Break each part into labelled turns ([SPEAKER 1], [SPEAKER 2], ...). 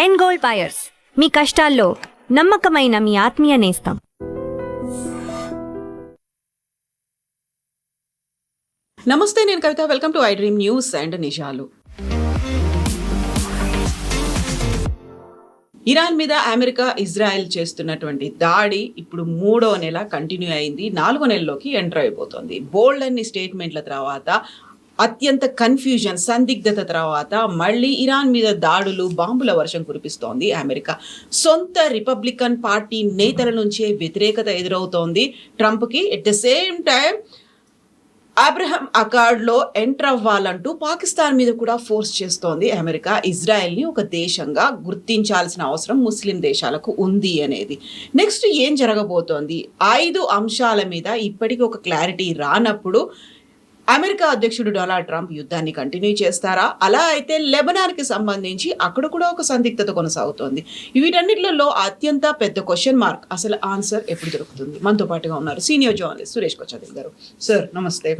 [SPEAKER 1] End gold buyers, మీ కష్టాల్లో నమ్మకమైన మీ ఆత్మీయ నేస్తం.
[SPEAKER 2] నమస్తే, నేను Kavitha. Welcome to I dream news and నిజాలు. ఇరాన్ మీద అమెరికా, ఇజ్రాయెల్ చేస్తున్నటువంటి దాడి ఇప్పుడు 3వ నెల కంటిన్యూ అయింది. 4వ నెలలోకి ఎంటర్ అయిపోతుంది. బోల్డ్ అన్ని స్టేట్మెంట్ల తర్వాత, అత్యంత కన్ఫ్యూజన్, సందిగ్ధత తర్వాత మళ్ళీ ఇరాన్ మీద దాడులు, బాంబుల వర్షం కురిపిస్తోంది అమెరికా. సొంత రిపబ్లికన్ పార్టీ నేతల నుంచే వ్యతిరేకత ఎదురవుతోంది ట్రంప్కి. At the same time Abraham అకార్డ్లో ఎంటర్ అవ్వాలంటూ పాకిస్తాన్ మీద కూడా ఫోర్స్ చేస్తోంది అమెరికా. ఇజ్రాయెల్ని ఒక దేశంగా గుర్తించాల్సిన అవసరం ముస్లిం దేశాలకు ఉంది అనేది. నెక్స్ట్ ఏం జరగబోతోంది? 5 అంశాల మీద ఇప్పటికీ ఒక క్లారిటీ రానప్పుడు అమెరికా అధ్యక్షుడు డొనాల్డ్ ట్రంప్ యుద్ధాన్ని కంటిన్యూ చేస్తారా? అలా అయితే లెబనాన్కి సంబంధించి అక్కడ కూడా ఒక సందిగ్ధత కొనసాగుతోంది. వీటన్నిటిలో అత్యంత పెద్ద క్వశ్చన్ మార్క్, అసలు ఆన్సర్ ఎప్పుడు దొరుకుతుంది? మనతో పాటుగా ఉన్నారు సీనియర్ జర్నలిస్ట్ సురేష్ కొచ్చాదిల్ గారు. సార్ నమస్తే.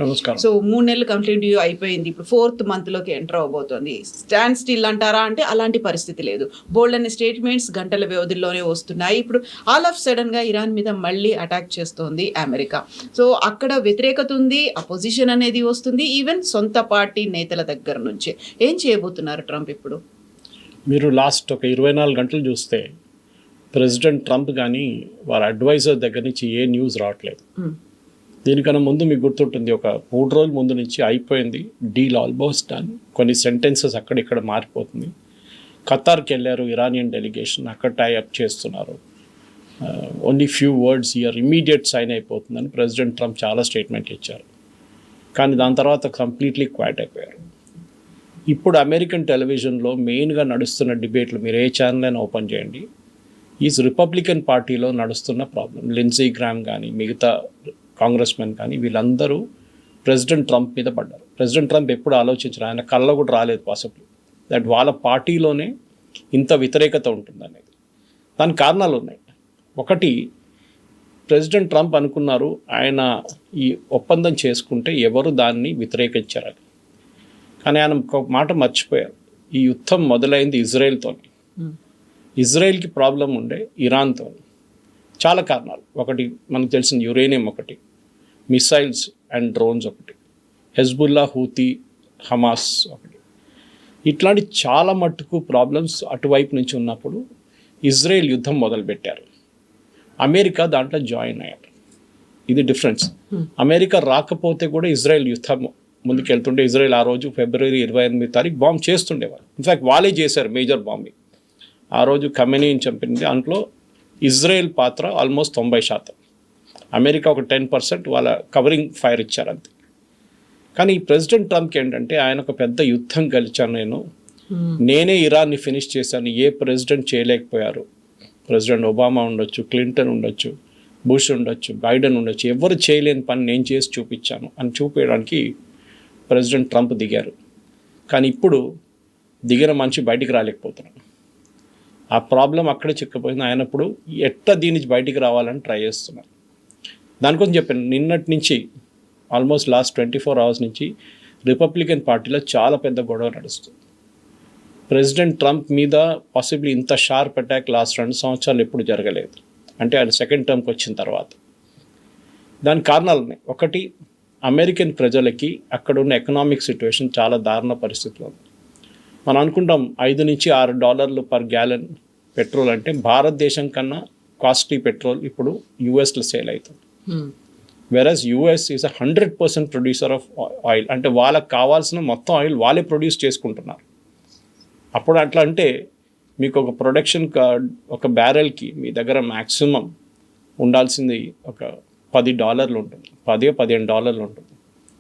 [SPEAKER 2] సో 3 నెలలు కంటిన్యూ అయిపోయింది, ఇప్పుడు 4th మంత్లోకి ఎంటర్ అవబోతోంది. స్టాండ్ స్టిల్ అంటారా అంటే అలాంటి పరిస్థితి లేదు. బోల్డ్ అనే స్టేట్మెంట్స్ గంటల వ్యవధిలోనే వస్తున్నాయి. ఇప్పుడు ఆల్ ఆఫ్ సడన్ గా ఇరాన్ మీద మళ్ళీ అటాక్ చేస్తోంది అమెరికా. సో అక్కడ వ్యతిరేకత ఉంది, అపోజిషన్ అనేది వస్తుంది, ఈవెన్ సొంత పార్టీ నేతల దగ్గర నుంచే. ఏం చేయబోతున్నారు ట్రంప్ ఇప్పుడు?
[SPEAKER 3] మీరు లాస్ట్ ఒక 24 గంటలు చూస్తే ప్రెసిడెంట్ ట్రంప్ కానీ వారి అడ్వైజర్ దగ్గర నుంచి ఏ న్యూస్ రావట్లేదు. దీనికన్నా ముందు మీకు గుర్తుంటుంది, ఒక 3 రోజుల ముందు నుంచి అయిపోయింది, డీల్ ఆల్మోస్ట్ డన్. కొన్ని సెంటెన్సెస్ అక్కడిక్కడ మారిపోతుంది. ఖతార్కి వెళ్ళారు ఇరానియన్ డెలిగేషన్, అక్కడ టైఅప్ చేస్తున్నారు. Only few words year immediate sign అయిపోతుందని ప్రెసిడెంట్ ట్రంప్ చాలా స్టేట్మెంట్ ఇచ్చారు. కానీ దాని తర్వాత కంప్లీట్లీ క్వైట్ అయిపోయారు. ఇప్పుడు అమెరికన్ టెలివిజన్లో మెయిన్గా నడుస్తున్న డిబేట్లు మీరు ఏ ఛానల్ అయినా ఓపెన్ చేయండి, ఈ రిపబ్లికన్ పార్టీలో నడుస్తున్న ప్రాబ్లం. లిండ్సీ గ్రామ్ కానీ మిగతా కాంగ్రెస్ మెన్ కానీ వీళ్ళందరూ ప్రెసిడెంట్ ట్రంప్ మీద పడ్డారు. ప్రెసిడెంట్ ట్రంప్ ఎప్పుడు ఆలోచించారు, ఆయన కళ్ళ కూడా రాలేదు పాసిబుల్ దట్ వాళ్ళ పార్టీలోనే ఇంత వ్యతిరేకత ఉంటుందనేది. దానికి కారణాలు ఉన్నాయి. ఒకటి, ప్రెసిడెంట్ ట్రంప్ అనుకున్నారు ఆయన ఈ ఒప్పందం చేసుకుంటే ఎవరు దాన్ని వ్యతిరేకించారని. కానీ ఆయన ఒక మాట మర్చిపోయారు, ఈ యుద్ధం మొదలైంది ఇజ్రాయెల్తో. ఇజ్రాయెల్కి ప్రాబ్లం ఉండే ఇరాన్తో. చాలా కారణాలు. ఒకటి మనకు తెలిసిన యురేనియం, ఒకటి మిసైల్స్ అండ్ డ్రోన్స్, ఒకటి హెజ్బుల్లా, హూతీ, హమాస్ ఒకటి. ఇట్లాంటి చాలా మట్టుకు ప్రాబ్లమ్స్ అటువైపు నుంచి ఉన్నప్పుడు ఇజ్రాయెల్ యుద్ధం మొదలుపెట్టారు. అమెరికా దాంట్లో జాయిన్ అయ్యారు. ఇది డిఫరెన్స్. అమెరికా రాకపోతే కూడా ఇజ్రాయెల్ యుద్ధం ముందుకెళ్తుండే. ఇజ్రాయెల్ ఆ రోజు ఫిబ్రవరి 28 బాంబ్ చేస్తుండేవారు. ఇన్ఫ్యాక్ట్ వాళ్ళే చేశారు మేజర్ బాంబింగ్. ఆ రోజు ఖమెనీని చంపింది. దాంట్లో ఇజ్రాయెల్ పాత్ర ఆల్మోస్ట్ 90%. అమెరికా ఒక 10% వాళ్ళ కవరింగ్ ఫైర్ ఇచ్చారు అంతే. కానీ ప్రెసిడెంట్ ట్రంప్కి ఏంటంటే, ఆయన ఒక పెద్ద యుద్ధం గెలిచాను, నేనే ఇరాన్ని ఫినిష్ చేశాను, ఏ ప్రెసిడెంట్ చేయలేకపోయారు. ప్రెసిడెంట్ ఒబామా ఉండొచ్చు, క్లింటన్ ఉండొచ్చు, బుష్ ఉండొచ్చు, బైడెన్ ఉండొచ్చు, ఎవరు చేయలేని పని నేను చేసి చూపించాను అని చూపించడానికి ప్రెసిడెంట్ ట్రంప్ దిగారు. కానీ ఇప్పుడు దిగిన మనిషి బయటికి రాలేకపోతున్నాడు. ఆ ప్రాబ్లం అక్కడే చిక్కపోయింది. ఆయన ఇప్పుడు ఎట్లా దీని నుంచి బయటికి రావాలని ట్రై చేస్తున్నారు. దానికోసం చెప్పాను, నిన్నటి నుంచి ఆల్మోస్ట్ లాస్ట్ 24 hours నుంచి రిపబ్లికన్ పార్టీలో చాలా పెద్ద గొడవ నడుస్తుంది. ప్రెసిడెంట్ ట్రంప్ మీద పాసిబ్లీ ఇంత షార్ప్ అటాక్ లాస్ట్ 2 సంవత్సరాలు ఎప్పుడు జరగలేదు, అంటే ఆయన సెకండ్ టర్మ్కి వచ్చిన తర్వాత. దానికి కారణాలు ఉన్నాయి. ఒకటి, అమెరికన్ ప్రజలకి అక్కడ ఉన్న ఎకనామిక్ సిచ్యువేషన్ చాలా దారుణ పరిస్థితిలో ఉంది. మనం అనుకుంటాం $5 నుంచి $6 పర్ గ్యాలన్ పెట్రోల్ అంటే భారతదేశం కన్నా కాస్ట్లీ పెట్రోల్ ఇప్పుడు యూఎస్లో సేల్ అవుతుంది. Whereas US is 100% producer of oil, అంటే వాళ్ళకి కావాల్సిన మొత్తం ఆయిల్ వాళ్ళే ప్రొడ్యూస్ చేసుకుంటున్నారు. అప్పుడు అట్లా అంటే మీకు ఒక ప్రొడక్షన్ ఒక బ్యారెల్కి మీ దగ్గర మ్యాక్సిమం ఉండాల్సింది ఒక $10 ఉంటుంది, $15 ఉంటుంది.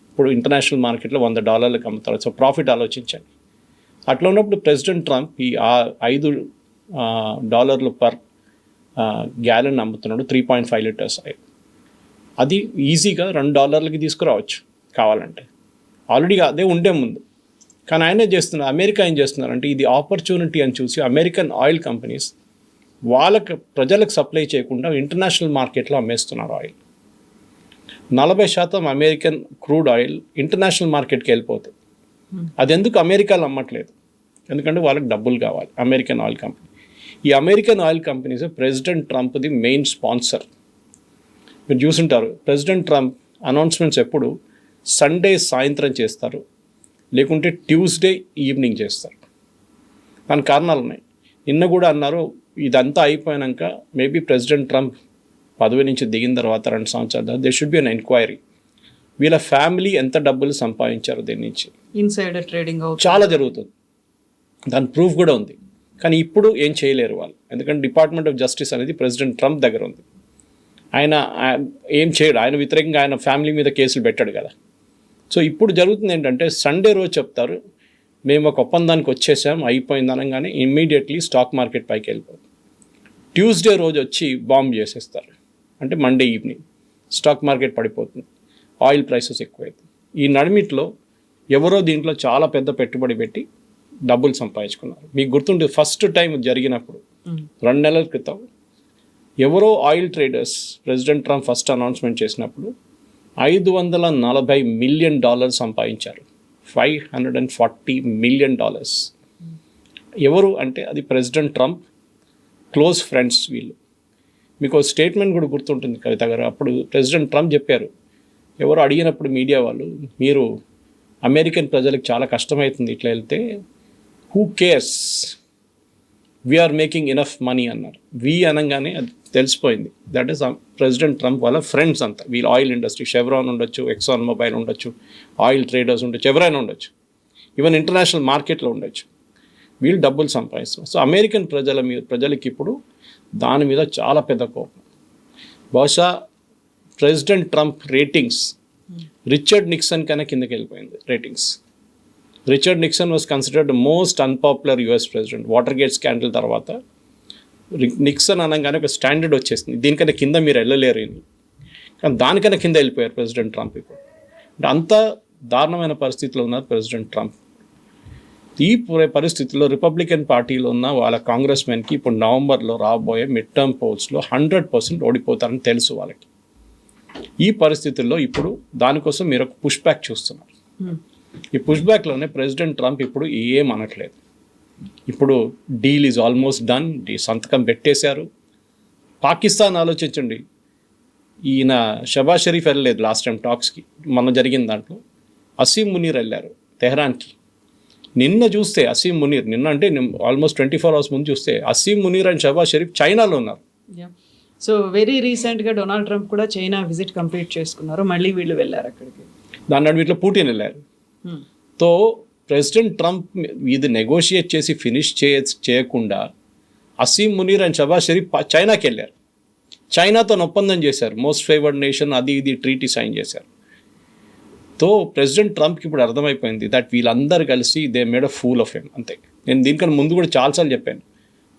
[SPEAKER 3] ఇప్పుడు ఇంటర్నేషనల్ మార్కెట్లో $100 అమ్ముతారు. సో ప్రాఫిట్ ఆలోచించండి. అట్లా ఉన్నప్పుడు ప్రెసిడెంట్ ట్రంప్ ఈ $5 పర్ గ్యాలన్ అమ్ముతున్నాడు, 3.5 లీటర్స్ ఆయిల్. అది ఈజీగా $2 తీసుకురావచ్చు కావాలంటే, ఆల్రెడీ అదే ఉండే ముందు. కానీ ఆయన చేస్తున్నారు, అమెరికా ఏం చేస్తున్నారంటే ఇది ఆపర్చునిటీ అని చూసి అమెరికన్ ఆయిల్ కంపెనీస్ వాళ్ళకి ప్రజలకు సప్లై చేయకుండా ఇంటర్నేషనల్ మార్కెట్లో అమ్మేస్తున్నారు oil. 40% American crude oil international మార్కెట్కి వెళ్ళిపోతుంది. అది ఎందుకు అమెరికాలో అమ్మట్లేదు? ఎందుకంటే వాళ్ళకి డబ్బులు కావాలి, అమెరికన్ ఆయిల్ కంపెనీ. ఈ అమెరికన్ ఆయిల్ కంపెనీస్ ప్రెసిడెంట్ ట్రంప్ది మెయిన్ స్పాన్సర్. మీరు చూసుంటారు, ప్రెసిడెంట్ ట్రంప్ అనౌన్స్మెంట్స్ ఎప్పుడు సండే సాయంత్రం చేస్తారు, లేకుంటే ట్యూస్డే ఈవినింగ్ చేస్తారు. దాని కారణాలు ఉన్నాయి. నిన్న కూడా అన్నారు, ఇదంతా అయిపోయాక మేబీ ప్రెసిడెంట్ ట్రంప్ పదవి నుంచి దిగిన తర్వాత 2 సంవత్సరాలు they should be an enquiry. వీళ్ళ ఫ్యామిలీ ఎంత డబ్బులు సంపాదించారు దీని నుంచి,
[SPEAKER 2] ఇన్సైడర్ ట్రేడింగ్
[SPEAKER 3] చాలా జరుగుతుంది. దాని ప్రూఫ్ కూడా ఉంది. కానీ ఇప్పుడు ఏం చేయలేరు వాళ్ళు, ఎందుకంటే డిపార్ట్మెంట్ ఆఫ్ జస్టిస్ అనేది ప్రెసిడెంట్ ట్రంప్ దగ్గర ఉంది. ఆయన ఏం చేయడు, ఆయన వ్యతిరేకంగా ఆయన ఫ్యామిలీ మీద కేసులు పెట్టాడు కదా. సో ఇప్పుడు జరుగుతుంది ఏంటంటే, సండే రోజు చెప్తారు మేము ఒక ఒప్పందానికి వచ్చేసాం అయిపోయింది అనగానే ఇమ్మీడియట్లీ స్టాక్ మార్కెట్ పైకి వెళ్ళిపోతుంది. ట్యూస్డే రోజు వచ్చి బాంబ్ చేసేస్తారు, అంటే మండే ఈవినింగ్ స్టాక్ మార్కెట్ పడిపోతుంది, ఆయిల్ ప్రైసెస్ ఎక్కువైతుంది. ఈ నడిమిట్లో ఎవరో దీంట్లో చాలా పెద్ద పెట్టుబడి పెట్టి డబ్బులు సంపాదించుకున్నారు. మీకు గుర్తుంటే ఫస్ట్ టైం జరిగినప్పుడు 2 నెలల క్రితం ఎవరో oil traders president Trump first announcement చేసినప్పుడు $540 మిలియన్ సంపాదించారు. $540 మిలియన్. ఎవరు అంటే అది ప్రెసిడెంట్ ట్రంప్ క్లోజ్ ఫ్రెండ్స్ వీళ్ళు. మీకు స్టేట్మెంట్ కూడా గుర్తుంటుంది కవిత గారు, అప్పుడు ప్రెసిడెంట్ ట్రంప్ చెప్పారు, ఎవరు అడిగినప్పుడు మీడియా వాళ్ళు, మీరు అమెరికన్ ప్రజలకు చాలా కష్టమవుతుంది ఇట్లా వెళ్తే, who cares, we are making enough money అన్నారు. వి అనగానే అది తెలిసిపోయింది, దట్ ఈస్ ప్రెసిడెంట్ ట్రంప్ వాళ్ళ ఫ్రెండ్స్ అంతా. వీళ్ళు ఆయిల్ ఇండస్ట్రీ, షెవ్రాన్ ఉండొచ్చు, ఎక్సాన్ మొబైల్ ఉండొచ్చు, ఆయిల్ ట్రేడర్స్ ఉండొచ్చు, ఎవరైనా ఉండొచ్చు, ఈవెన్ ఇంటర్నేషనల్ మార్కెట్లో ఉండొచ్చు. వీళ్ళు డబ్బులు సంపాదిస్తున్నారు. సో అమెరికన్ ప్రజలకి ఇప్పుడు దాని మీద చాలా పెద్ద కోపం. బహుశా president Trump ratings Richard Nixon కన్నా కిందకి వెళ్ళిపోయింది ratings. Richard Nixon was considered most unpopular US president. Water gate scandal తర్వాత నిక్సన్ అనగానే ఒక స్టాండర్డ్ వచ్చేసింది, దీనికన్నా కింద మీరు వెళ్ళలేరు అని. కానీ దానికన్నా కింద వెళ్ళిపోయారు ప్రెసిడెంట్ ట్రంప్ ఇప్పుడు. అంటే అంత దారుణమైన పరిస్థితిలో ఉన్నారు ప్రెసిడెంట్ ట్రంప్. ఈ పరిస్థితుల్లో రిపబ్లికన్ పార్టీలో ఉన్న వాళ్ళ కాంగ్రెస్మెన్కి ఇప్పుడు నవంబర్లో రాబోయే మిడ్ టర్మ్ పోల్స్లో 100% ఓడిపోతారని తెలుసు వాళ్ళకి. ఈ పరిస్థితుల్లో ఇప్పుడు దానికోసం మీరు ఒక పుష్ బ్యాక్ చూస్తున్నారు. ఈ పుష్ బ్యాక్లోనే ప్రెసిడెంట్ ట్రంప్ ఇప్పుడు ఏం అనట్లేదు. ఇప్పుడు డీల్ ఈజ్ ఆల్మోస్ట్ డన్, సంతకం పెట్టేశారు. పాకిస్తాన్ ఆలోచించండి, ఈయన షబాజ్ షరీఫ్ వెళ్ళలేదు లాస్ట్ టైం టాక్స్కి, మొన్న జరిగిన దాంట్లో అసీం మునీర్ వెళ్ళారు తెహ్రాన్కి. నిన్న చూస్తే అసీం మునీర్, నిన్న అంటే ఆల్మోస్ట్ 24 hours ముందు చూస్తే అసీం మునీర్ అండ్ షబాజ్ షరీఫ్ చైనాలో ఉన్నారు.
[SPEAKER 2] సో వెరీ రీసెంట్గా డొనాల్డ్ ట్రంప్ కూడా చైనా విజిట్ కంప్లీట్ చేసుకున్నారు, మళ్ళీ వీళ్ళు వెళ్ళారు అక్కడికి.
[SPEAKER 3] దాని నడు వీటిలో పుటిన్ వెళ్ళారు. తో ప్రెసిడెంట్ ట్రంప్ ఇది నెగోషియేట్ చేసి ఫినిష్ చేయకుండా అసీం మునీర్ అండ్ షబాజ్ షరీఫ్ చైనాకి వెళ్ళారు. చైనాతో ఒప్పందం చేశారు, మోస్ట్ ఫేవర్డ్ నేషన్, అది ఇది ట్రీటీ సైన్ చేశారు. తో ప్రెసిడెంట్ ట్రంప్కి ఇప్పుడు అర్థమైపోయింది దట్ వీళ్ళందరూ కలిసి they made a fool of him. అంతే. నేను దీనికన్నా ముందు కూడా చాలాసార్లు చెప్పాను,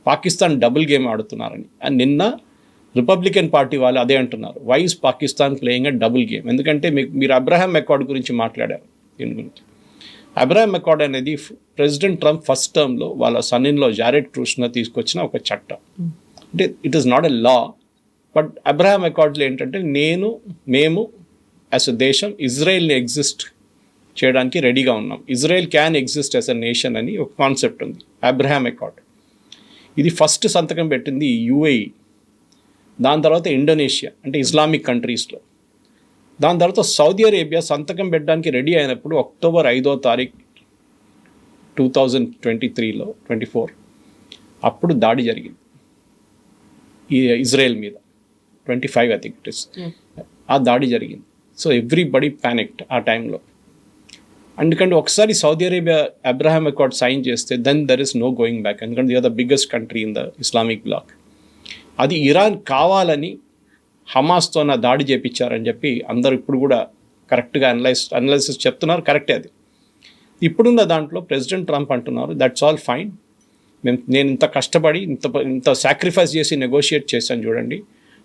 [SPEAKER 3] పాకిస్తాన్ డబుల్ గేమ్ ఆడుతున్నారని. అండ్ నిన్న రిపబ్లికన్ పార్టీ వాళ్ళు అదే అంటున్నారు, why is Pakistan playing a double game. ఎందుకంటే మీరు అబ్రహాం అకార్డ్ గురించి మాట్లాడారు. దీని గురించి అబ్రహాం అకార్డ్ అనేది ప్రెసిడెంట్ ట్రంప్ ఫస్ట్ టర్మ్లో వాళ్ళ సన్నిన్లో జారెడ్ కుష్నర్ తీసుకొచ్చిన ఒక చట్టం. అంటే it is not a law, but Abraham అకార్డ్లో ఏంటంటే మేము యాజ్ అ దేశం ఇజ్రాయెల్ని ఎగ్జిస్ట్ చేయడానికి రెడీగా ఉన్నాం, Israel can exist as a nation అని ఒక కాన్సెప్ట్ ఉంది అబ్రహాం అకార్డ్. ఇది ఫస్ట్ సంతకం పెట్టింది యుఏఈ, దాని తర్వాత ఇండోనేషియా అంటే ఇస్లామిక్ కంట్రీస్లో, దాని తర్వాత సౌదీ అరేబియా సంతకం పెట్టడానికి రెడీ అయినప్పుడు అక్టోబర్ 5వ తారీఖు 2024 అప్పుడు దాడి జరిగింది ఈ ఇజ్రాయెల్ మీద. 25 I think it is. ఆ దాడి జరిగింది. సో ఎవ్రీబడి ప్యానిక్డ్ ఆ టైంలో. ఎందుకంటే ఒకసారి Saudi Arabia Abraham accord sign చేస్తే then there is no going back. ఎందుకంటే they are the biggest country in the Islamic bloc. అది ఇరాన్ కావాలని హమాస్తో నా దాడి చేయించారని చెప్పి అందరూ ఇప్పుడు కూడా కరెక్ట్గా అనలైసిస్ చెప్తున్నారు, కరెక్టే అది. ఇప్పుడున్న దాంట్లో ప్రెసిడెంట్ ట్రంప్ అంటున్నారు దట్స్ ఆల్ ఫైన్, నేను ఇంత కష్టపడి ఇంత సాక్రిఫైస్ చేసి నెగోషియేట్ చేశాను చూడండి,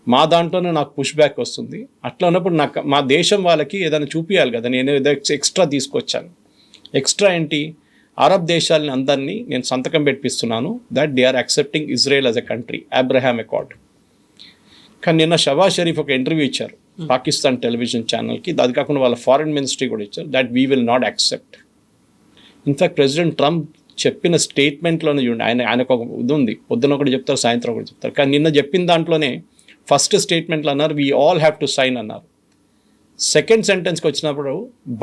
[SPEAKER 3] మా దాంట్లోనే నాకు పుష్ బ్యాక్ వస్తుంది. అట్లా ఉన్నప్పుడు నాకు మా దేశం వాళ్ళకి ఏదైనా చూపించాలి కదా, నేను ఏదో ఎక్స్ట్రా తీసుకొచ్చాను. ఎక్స్ట్రా ఏంటి, అరబ్ దేశాలని అందరినీ నేను సంతకం పెట్టిస్తున్నాను that they are accepting Israel as a country, Abraham accord. కానీ నిన్న షబాజ్ షరీఫ్ ఒక ఇంటర్వ్యూ ఇచ్చారు పాకిస్తాన్ టెలివిజన్ ఛానల్కి, అది కాకుండా వాళ్ళ ఫారిన్ మినిస్ట్రీ కూడా ఇచ్చారు that we will not accept. In fact president Trump చెప్పిన స్టేట్మెంట్లోనే చూడండి, ఆయనకు ఒక ఇది ఉంది, పొద్దున ఒకటి చెప్తారు, సాయంత్రం ఒకటి చెప్తారు. కానీ నిన్న చెప్పిన దాంట్లోనే ఫస్ట్ స్టేట్మెంట్లో అన్నారు we all have to sign అన్నారు. సెకండ్ సెంటెన్స్కి వచ్చినప్పుడు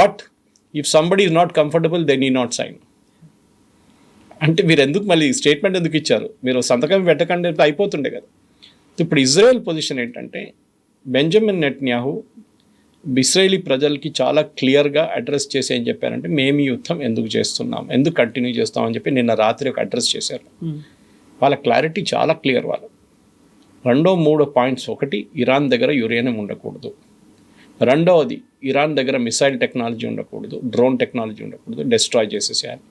[SPEAKER 3] but if somebody is not comfortable then he not sign. అంటే మీరు ఎందుకు మళ్ళీ స్టేట్మెంట్ ఎందుకు ఇచ్చారు? మీరు సంతకం పెట్టకండి అయిపోతుండే కదా. ఇప్పుడు ఇజ్రాయెల్ పొజిషన్ ఏంటంటే బెంజమిన్ నెట్న్యాహు ఇస్రాయేలీ ప్రజలకి చాలా క్లియర్గా అడ్రస్ చేసి ఏం చెప్పారంటే మేము ఈ యుద్ధం ఎందుకు చేస్తున్నాం, ఎందుకు కంటిన్యూ చేస్తాం అని చెప్పి నిన్న రాత్రి ఒక అడ్రస్ చేశారు. వాళ్ళ క్లారిటీ చాలా క్లియర్. వాళ్ళు 2-3 పాయింట్స్. ఒకటి, ఇరాన్ దగ్గర యురేనియం ఉండకూడదు. రెండవది, ఇరాన్ దగ్గర మిసైల్ టెక్నాలజీ ఉండకూడదు, డ్రోన్ టెక్నాలజీ ఉండకూడదు, డెస్ట్రాయ్ చేసేసేయాలి.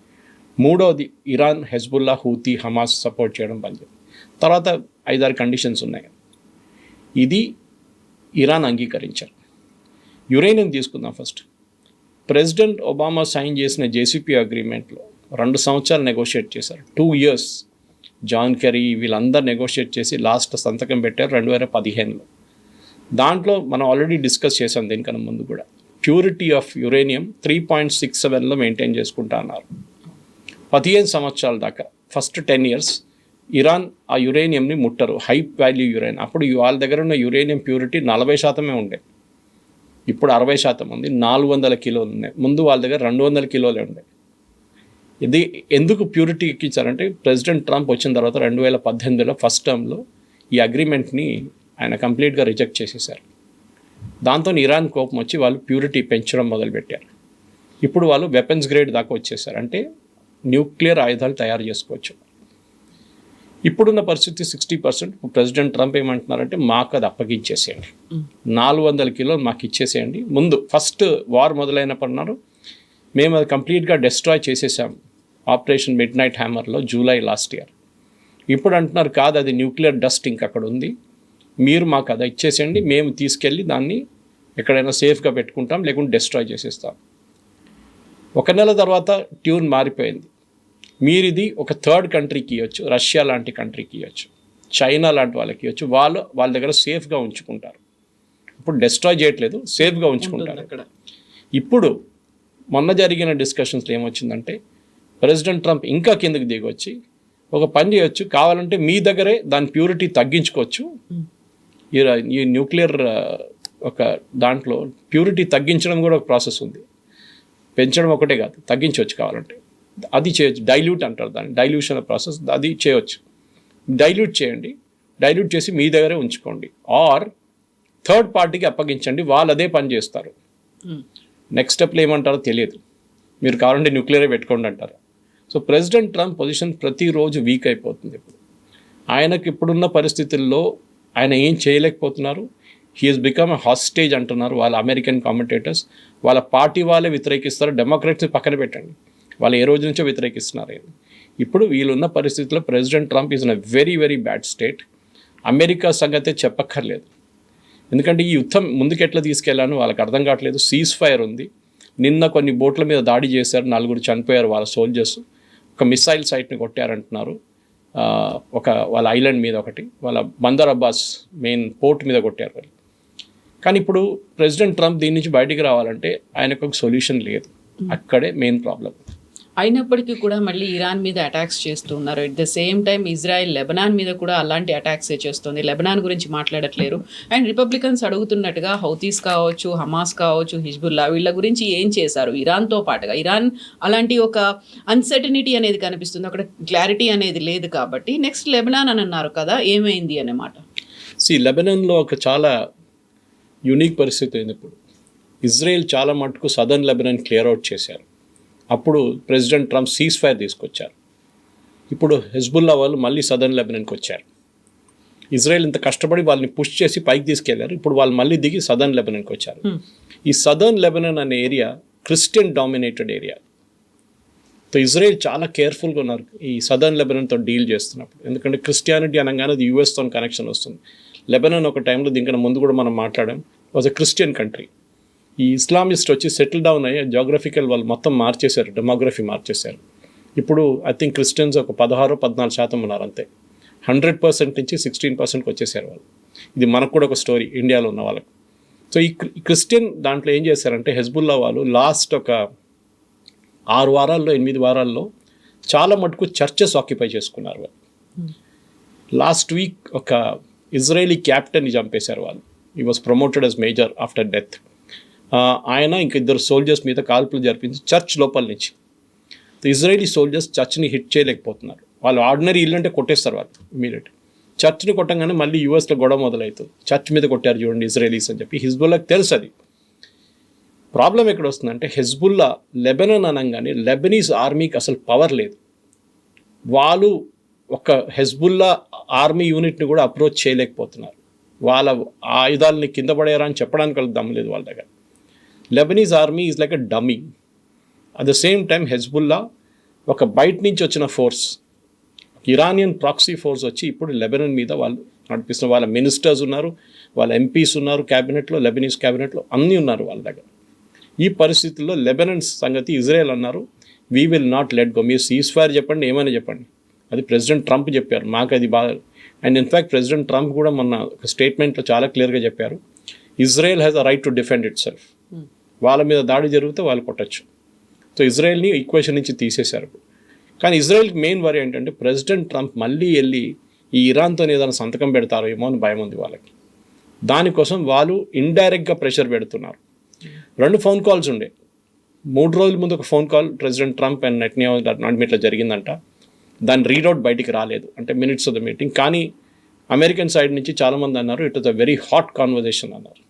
[SPEAKER 3] మూడవది, Iran Hezbollah, Houthi, Hamas support చేయడం బంద్ చేయాలి. తర్వాత 5-6 కండిషన్స్ ఉన్నాయి. ఇది ఇరాన్ అంగీకరించారు. యురేనియం తీసుకుందాం ఫస్ట్. ప్రెసిడెంట్ ఒబామా సైన్ చేసిన జేసీపీ అగ్రిమెంట్లో 2 సంవత్సరాలు నెగోషియేట్ చేశారు. 2 years జాన్ కెరీ వీళ్ళందరూ నెగోషియేట్ చేసి లాస్ట్ సంతకం పెట్టారు 2015లో. దాంట్లో మనం ఆల్రెడీ డిస్కస్ చేసాం దీనికన్నా ముందు కూడా. ప్యూరిటీ ఆఫ్ యురేనియం 3.67లో మెయింటైన్ చేసుకుంటా అన్నారు 15 సంవత్సరాల దాకా. ఫస్ట్ 10 years ఇరాన్ ఆ యురేనియంని ముట్టరు, హై వాల్యూ యురేనియం. అప్పుడు వాళ్ళ దగ్గర ఉన్న యురేనియం ప్యూరిటీ 40% ఉండే, ఇప్పుడు 60% ఉంది. 400 కిలోలు ఉన్నాయి. ముందు వాళ్ళ దగ్గర 200 కిలోలే ఉండే. ఇది ఎందుకు ప్యూరిటీ ఎక్కించారంటే ప్రెసిడెంట్ ట్రంప్ వచ్చిన తర్వాత 2018లో ఫస్ట్ టర్మ్లో ఈ అగ్రిమెంట్ని ఆయన కంప్లీట్గా రిజెక్ట్ చేసేసారు. దాంతో ఇరాన్ కోపం వచ్చి వాళ్ళు ప్యూరిటీ పెంచడం మొదలుపెట్టారు. ఇప్పుడు వాళ్ళు వెపన్స్ గ్రేడ్ దాకా వచ్చేసారు, అంటే న్యూక్లియర్ ఆయుధాలు తయారు చేసుకోవచ్చు. ఇప్పుడున్న పరిస్థితి 60%. ప్రెసిడెంట్ ట్రంప్ ఏమంటున్నారంటే మాకు అది అప్పగించేసేయండి, 400 కిలోలు మాకు ఇచ్చేసేయండి. ముందు ఫస్ట్ వార్ మొదలైనప్పుడు మేము అది కంప్లీట్గా డెస్ట్రాయ్ చేసేసాం ఆపరేషన్ మిడ్ నైట్ హ్యామర్లో జూలై లాస్ట్ ఇయర్. ఇప్పుడు అంటున్నారు కాదు, అది న్యూక్లియర్ డస్ట్ ఇంక అక్కడ ఉంది, మీరు మాకు అది ఇచ్చేసేయండి, మేము తీసుకెళ్ళి దాన్ని ఎక్కడైనా సేఫ్గా పెట్టుకుంటాం, లేకుంటే డెస్ట్రాయ్ చేసేస్తాం. 1 నెల తర్వాత ట్యూన్ మారిపోయింది. మీరు ఇది ఒక థర్డ్ కంట్రీకి ఇవ్వచ్చు, రష్యా లాంటి కంట్రీకి ఇవ్వచ్చు, చైనా లాంటి వాళ్ళకి ఇవ్వచ్చు, వాళ్ళ దగ్గర సేఫ్గా ఉంచుకుంటారు. ఇప్పుడు డెస్ట్రాయ్ చేయట్లేదు, సేఫ్గా ఉంచుకుంటారు అక్కడ. ఇప్పుడు మొన్న జరిగిన డిస్కషన్స్లో ఏమొచ్చిందంటే ప్రెసిడెంట్ ట్రంప్ ఇంకా కిందకి దిగొచ్చి ఒక పని చేయొచ్చు, కావాలంటే మీ దగ్గరే దాని ప్యూరిటీ తగ్గించుకోవచ్చు. ఈ న్యూక్లియర్ ఒక దాంట్లో ప్యూరిటీ తగ్గించడం కూడా ఒక ప్రాసెస్ ఉంది, పెంచడం ఒకటే కాదు, తగ్గించవచ్చు కావాలంటే. అది చేయొచ్చు, డైల్యూట్ అంటారు దాన్ని, డైల్యూషన్ ప్రాసెస్, అది చేయవచ్చు. డైల్యూట్ చేయండి, డైల్యూట్ చేసి మీ దగ్గరే ఉంచుకోండి, ఆర్ థర్డ్ పార్టీకి అప్పగించండి, వాళ్ళు అదే పని చేస్తారు. నెక్స్ట్ స్టెప్లో ఏమంటారో తెలియదు, మీరు కావాలంటే న్యూక్లియరే పెట్టుకోండి అంటారు. సో ప్రెసిడెంట్ ట్రంప్ పొజిషన్ ప్రతిరోజు వీక్ అయిపోతుంది. ఇప్పుడు ఆయనకి ఇప్పుడున్న పరిస్థితుల్లో ఆయన ఏం చేయలేకపోతున్నారు. హీఈస్ బికమ్ ఎ హాస్టేజ్ అంటున్నారు వాళ్ళ అమెరికన్ కామెంటేటర్స్. వాళ్ళ పార్టీ వాళ్ళే వ్యతిరేకిస్తారు, డెమోక్రాట్స్ని పక్కన పెట్టండి, వాళ్ళు ఏ రోజు నుంచో వ్యతిరేకిస్తున్నారు. ఇప్పుడు వీళ్ళున్న పరిస్థితుల్లో president Trump is in a very very bad state. America సంగతే చెప్పక్కర్లేదు, ఎందుకంటే ఈ యుద్ధం ముందుకు ఎట్లా తీసుకెళ్లాను వాళ్ళకి అర్థం కావట్లేదు. సీజ్ ఫైర్ ఉంది, నిన్న కొన్ని బోట్ల మీద దాడి చేశారు, 4 చనిపోయారు వాళ్ళ సోల్జర్స్. ఒక మిసైల్ సైట్ని కొట్టారంటున్నారు, వాళ్ళ ఐలాండ్ మీద ఒకటి, వాళ్ళ బందర్ అబ్బాస్ మెయిన్ పోర్ట్ మీద కొట్టారు వాళ్ళు. కానీ ఇప్పుడు ప్రెసిడెంట్ ట్రంప్ దీని నుంచి బయటికి రావాలంటే ఆయనకు ఒక సొల్యూషన్ లేదు, అక్కడే మెయిన్ ప్రాబ్లం.
[SPEAKER 2] అయినప్పటికీ కూడా మళ్ళీ ఇరాన్ మీద అటాక్స్ చేస్తున్నారు. At the same time Israel Lebanon మీద కూడా అలాంటి అటాక్సే చేస్తుంది. లెబనాన్ గురించి మాట్లాడట్లేరు. అండ్ రిపబ్లికన్స్ అడుగుతున్నట్టుగా హౌతీస్ కావచ్చు, హమాస్ కావచ్చు, హిజ్బుల్లా వీళ్ళ గురించి ఏం చేశారు ఇరాన్తో పాటుగా. ఇరాన్ అలాంటి ఒక అన్సర్టనిటీ అనేది కనిపిస్తుంది, అక్కడ క్లారిటీ అనేది లేదు. కాబట్టి నెక్స్ట్ లెబనాన్ అని అన్నారు కదా, ఏమైంది అనే మాట.
[SPEAKER 3] లెబనాన్లో ఒక చాలా యూనిక్ పరిస్థితి అయింది. ఇప్పుడు ఇజ్రాయెల్ చాలా మటుకు సదర్న్ లెబనాన్ క్లియర్ అవుట్ చేశారు. అప్పుడు ప్రెసిడెంట్ ట్రంప్ సీజ్ ఫైర్ తీసుకొచ్చారు. ఇప్పుడు హెజ్బుల్లా వాళ్ళు మళ్ళీ సదర్న్ లెబనాన్కి వచ్చారు. ఇజ్రాయెల్ ఇంత కష్టపడి వాళ్ళని పుష్ చేసి పైకి తీసుకెళ్లారు, ఇప్పుడు వాళ్ళు మళ్ళీ దిగి సదర్న్ లెబనాన్కి వచ్చారు. ఈ సదర్న్ లెబనాన్ అనే area Christian dominated area. So Israel చాలా కేర్ఫుల్గా ఉన్నారు ఈ సదర్న్ లెబనాన్తో డీల్ చేస్తున్నప్పుడు, ఎందుకంటే క్రిస్టియానిటీ అనగానే అది యూఎస్తో కనెక్షన్ వస్తుంది. లెబనాన్ ఒక టైంలో దీనికన్నా ముందు కూడా మనం మాట్లాడాం, వాజ్ అ క్రిస్టియన్ కంట్రీ. ఈ ఇస్లామిస్ట్ వచ్చి సెటిల్ డౌన్ అయ్యి జాగ్రఫికల్ వాళ్ళు మొత్తం మార్చేశారు, డెమోగ్రఫీ మార్చేశారు. ఇప్పుడు ఐ థింక్ క్రిస్టియన్స్ ఒక 16-14% ఉన్నారు అంతే. 100% నుంచి 16%కి వచ్చేసారు వాళ్ళు. ఇది మనకు కూడా ఒక స్టోరీ ఇండియాలో ఉన్న వాళ్ళకు. సో ఈ క్రిస్టియన్ దాంట్లో ఏం చేశారంటే హెజ్బుల్లా వాళ్ళు లాస్ట్ ఒక 6 వారాల్లో 8 వారాల్లో చాలా మటుకు చర్చెస్ ఆక్యుపై చేసుకున్నారు వాళ్ళు. లాస్ట్ వీక్ ఒక ఇజ్రాయేలీ క్యాప్టెన్ని చంపేశారు వాళ్ళు. ఈ was promoted as major after death. ఆయన ఇంక 2 సోల్జర్స్ మీద కాల్పులు జరిపించి చర్చ్ లోపల నుంచి. ఇజ్రాయేలీ సోల్జర్స్ చర్చ్ని హిట్ చేయలేకపోతున్నారు. వాళ్ళు ఆర్డినరీ ఇల్లు అంటే కొట్టేస్తారు వాళ్ళు ఇమీడియట్. చర్చ్ని కొట్టంగానే మళ్ళీ యూఎస్లో గొడవ మొదలవుతుంది. చర్చ్ మీద కొట్టారు చూడండి ఇజ్రాయేలీస్ అని చెప్పి. హిజ్బుల్లాకి తెలుసు అది. ప్రాబ్లం ఎక్కడ వస్తుందంటే హెజ్బుల్లా లెబనన్ అనగానే లెబనీస్ ఆర్మీకి అసలు పవర్ లేదు. వాళ్ళు ఒక హెజ్బుల్లా ఆర్మీ యూనిట్ని కూడా అప్రోచ్ చేయలేకపోతున్నారు. వాళ్ళ ఆయుధాలని కింద పడేయరా అని చెప్పడానికి వాళ్ళకి దమ్ము లేదు వాళ్ళ దగ్గర. Lebanese army is like a dummy. At the same time Hezbollah ఒక బయట నుంచి వచ్చిన ఫోర్స్, ఇరానియన్ ప్రాక్సీ ఫోర్స్ వచ్చి ఇప్పుడు లెబనన్ మీద వాళ్ళు నడిపిస్తున్న వాళ్ళ మినిస్టర్స్ ఉన్నారు, వాళ్ళ ఎంపీస్ ఉన్నారు క్యాబినెట్లో, లెబనీస్ క్యాబినెట్లో అన్నీ ఉన్నారు వాళ్ళ దగ్గర. ఈ పరిస్థితుల్లో లెబనన్ సంగతి ఇజ్రాయెల్ అన్నారు we will not let go. మీరు సీజ్ ఫైర్ చెప్పండి, ఏమైనా చెప్పండి. అది ప్రెసిడెంట్ ట్రంప్ చెప్పారు. మాకు అది బాగా. అండ్ ఇన్ఫ్యాక్ట్ ప్రెసిడెంట్ ట్రంప్ కూడా మొన్న ఒక స్టేట్మెంట్లో చాలా క్లియర్గా చెప్పారు, Israel has a right to defend it self. వాళ్ళ మీద దాడి జరిగితే వాళ్ళు కొట్టచ్చు. సో ఇజ్రాయెల్ని ఈక్వేషన్ నుంచి తీసేశారు. కానీ ఇజ్రాయెల్కి మెయిన్ వరి ఏంటంటే ప్రెసిడెంట్ ట్రంప్ మళ్ళీ వెళ్ళి ఈ ఇరాన్తో ఏదైనా సంతకం పెడతారో ఏమో అని భయం ఉంది వాళ్ళకి. దానికోసం వాళ్ళు ఇండైరెక్ట్గా ప్రెషర్ పెడుతున్నారు. 2 ఫోన్ కాల్స్ ఉండే. 3 రోజుల ముందు ఒక phone call president Trump and Netanyahu నడిమిట్లో జరిగిందంట. దాని రీడౌట్ బయటికి రాలేదు, అంటే మినిట్స్ ఆఫ్ ద మీటింగ్. కానీ అమెరికన్ సైడ్ నుంచి చాలామంది అన్నారు it was a very hot conversation అన్నారు.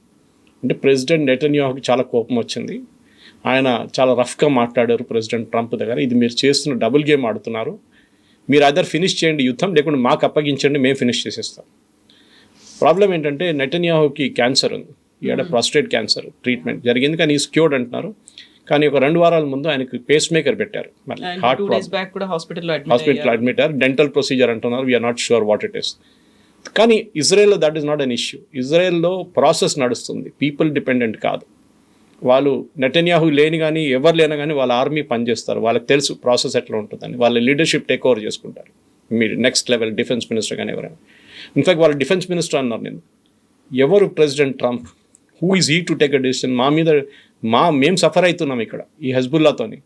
[SPEAKER 3] అంటే ప్రెసిడెంట్ నెటన్యాహుకి చాలా కోపం వచ్చింది. ఆయన చాలా రఫ్గా మాట్లాడారు ప్రెసిడెంట్ ట్రంప్ దగ్గర. ఇది మీరు చేస్తున్న డబుల్ గేమ్ ఆడుతున్నారు. మీరు అదర్ ఫినిష్ చేయండి యుద్ధం, లేకుంటే మాకు అప్పగించండి, మేము ఫినిష్ చేసేస్తాం. ప్రాబ్లం ఏంటంటే నెటన్యాహుకి క్యాన్సర్ ఉంది. ఈడ ప్రాస్టేట్ క్యాన్సర్ ట్రీట్మెంట్ జరిగింది, కానీ ఈజ్ క్యూర్డ్ అంటున్నారు. కానీ ఒక 2 వారాల ముందు ఆయనకి పేస్ మేకర్ పెట్టారు. హార్ట్ హాస్పిటల్లో అడ్మిట్ అయ్యారు. డెంటల్ ప్రొసీజర్ అంటున్నారు. We're not sure what it is. కానీ ఇజ్రాయెల్లో that is not an issue. ఇజ్రాయెల్లో ప్రాసెస్ నడుస్తుంది, పీపుల్ డిపెండెంట్ కాదు. వాళ్ళు నెటన్యాహు లేని కానీ ఎవరు లేనా కానీ వాళ్ళ ఆర్మీ పనిచేస్తారు. వాళ్ళకి తెలుసు ప్రాసెస్ ఎట్లా ఉంటుందని. వాళ్ళ లీడర్షిప్ టేక్ ఓవర్ చేసుకుంటారు. మీరు నెక్స్ట్ లెవెల్ డిఫెన్స్ మినిస్టర్ కానీ ఎవరైనా. ఇన్ఫాక్ట్ వాళ్ళ డిఫెన్స్ మినిస్టర్ అన్నారు, నేను ఎవరు president Trump, who is he to take a decision, మా మీద మేము సఫర్ అవుతున్నాం ఇక్కడ ఈ హెజ్బుల్లాతోని.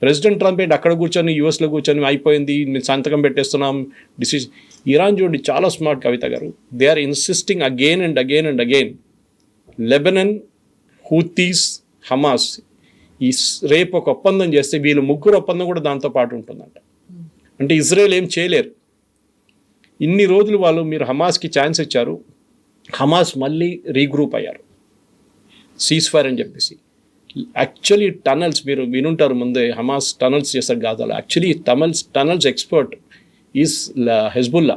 [SPEAKER 3] ప్రెసిడెంట్ ట్రంప్ ఏంటి అక్కడ కూర్చొని యూఎస్లో కూర్చొని అయిపోయింది మేము సంతకం పెట్టేస్తున్నాం డిసిషన్. ఇరాన్ చూడండి చాలా smart Kavitha garu. They are insisting again and again and again Lebanon, Houthis, Hamas ఈ రేపు ఒక ఒప్పందం చేస్తే వీళ్ళు 3 ఒప్పందం కూడా దాంతో పాటు ఉంటుందంట. అంటే ఇజ్రాయెల్ ఏం చేయలేరు. ఇన్ని రోజులు వాళ్ళు మీరు హమాస్కి ఛాన్స్ ఇచ్చారు, హమాస్ మళ్ళీ రీగ్రూప్ అయ్యారు సీజ్ ఫైర్ అని చెప్పేసి. యాక్చువల్లీ టనల్స్ మీరు వినుంటారు ముందే, హమాస్ టనల్స్ చేస్తారు గాజాలో. Actually tunnels expert is Hezbollah.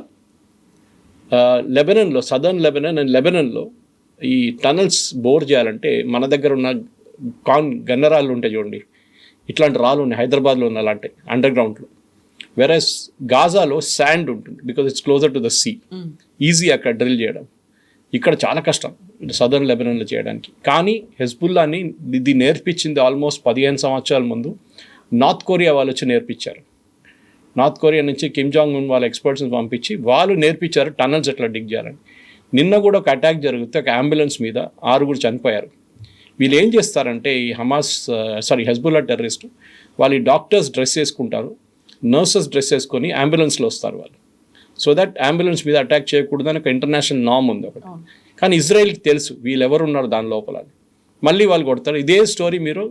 [SPEAKER 3] లెబనన్లో, సదర్న్ లెబనన్ అండ్ లెబనన్లో ఈ టనల్స్ బోర్ చేయాలంటే మన దగ్గర ఉన్న గన్నరాళ్ళు ఉంటాయి చూడండి, ఇట్లాంటి రాళ్ళు ఉన్నాయి హైదరాబాద్లో ఉన్న అలాంటి అండర్ గ్రౌండ్లో. వెరస్ గాజాలో శాండ్ ఉంటుంది because it's closer to the sea, easy అక్కడ డ్రిల్ చేయడం. ఇక్కడ చాలా కష్టం సదర్న్ లెబనన్లో చేయడానికి. కానీ హెజ్బుల్లాని ఇది నేర్పించింది ఆల్మోస్ట్ 15 సంవత్సరాల ముందు నార్త్ కొరియా వాళ్ళు వచ్చి నేర్పించారు. నార్త్ కొరియా నుంచి కిమ్ జాంగ్ ఉన్ వాళ్ళ ఎక్స్పర్ట్స్ని పంపించి వాళ్ళు నేర్పించారు టనల్స్ ఎట్లా డిగ్ చేయాలని. నిన్న కూడా ఒక అటాక్ జరిగితే ఒక అంబులెన్స్ మీద 6 చనిపోయారు. వీళ్ళు ఏం చేస్తారంటే ఈ హెజ్బుల్లా టెర్రరిస్ట్ వాళ్ళు ఈ డాక్టర్స్ డ్రెస్ వేసుకుంటారు, నర్సెస్ డ్రెస్ వేసుకొని అంబులెన్స్లో వస్తారు వాళ్ళు. సో దట్ అంబులెన్స్ మీద అటాక్ చేయకూడదని ఒక ఇంటర్నేషనల్ నామ్ ఉంది ఒకటి. కానీ ఇజ్రాయెల్కి తెలుసు వీళ్ళు ఎవరు ఉన్నారు దాని లోపల. మళ్ళీ వాళ్ళు కొడతారు. ఇదే స్టోరీ మీరు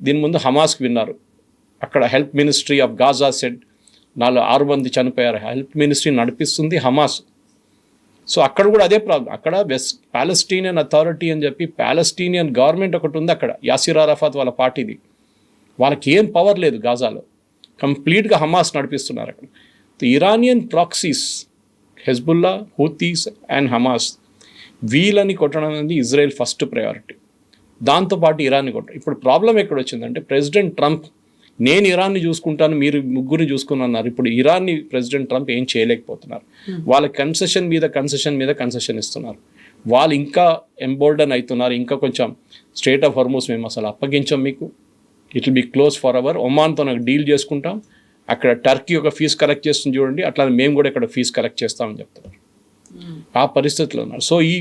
[SPEAKER 3] దీని ముందు హమాస్కి విన్నారు. అక్కడ help ministry of Gaza said 6 మంది చనిపోయారు. హెల్ప్ మినిస్ట్రీ నడిపిస్తుంది హమాస్. సో అక్కడ కూడా అదే ప్రాబ్లం. అక్కడ పాలస్టీనియన్ అథారిటీ అని చెప్పి పాలస్టీనియన్ గవర్నమెంట్ ఒకటి ఉంది అక్కడ, యాసిర్ అరాఫాత్ వాళ్ళ పార్టీది. వాళ్ళకి ఏం పవర్ లేదు గాజాలో, కంప్లీట్గా హమాస్ నడిపిస్తున్నారు అక్కడ. Iranian proxies, Hezbollah, Houthis and Hamas, వీళ్ళని కొట్టడం అనేది ఇజ్రాయెల్ ఫస్ట్ ప్రయారిటీ. దాంతోపాటు ఇరాన్ని కొట్టడం. ఇప్పుడు ప్రాబ్లం ఎక్కడ వచ్చిందంటే ప్రెసిడెంట్ ట్రంప్ నేను ఇరాన్ని చూసుకుంటాను, మీరు 3 చూసుకున్నారు. ఇప్పుడు ఇరాన్ని ప్రెసిడెంట్ ట్రంప్ ఏం చేయలేకపోతున్నారు. వాళ్ళ కన్సెషన్ మీద ఇస్తున్నారు. వాళ్ళు ఇంకా ఎంబోల్డన్ అవుతున్నారు. ఇంకా కొంచెం స్ట్రేట్ ఆఫ్ హోర్ముజ్ మేము అసలు అప్పగించాం మీకు, it will be close forever. ఒమాన్తో నాకు డీల్ చేసుకుంటాం, అక్కడ టర్కీ ఒక ఫీజు కలెక్ట్ చేస్తుంది చూడండి, అట్లా మేము కూడా ఇక్కడ ఫీజు కలెక్ట్ చేస్తామని చెప్తున్నారు. ఆ పరిస్థితిలో ఉన్నారు. సో ఈ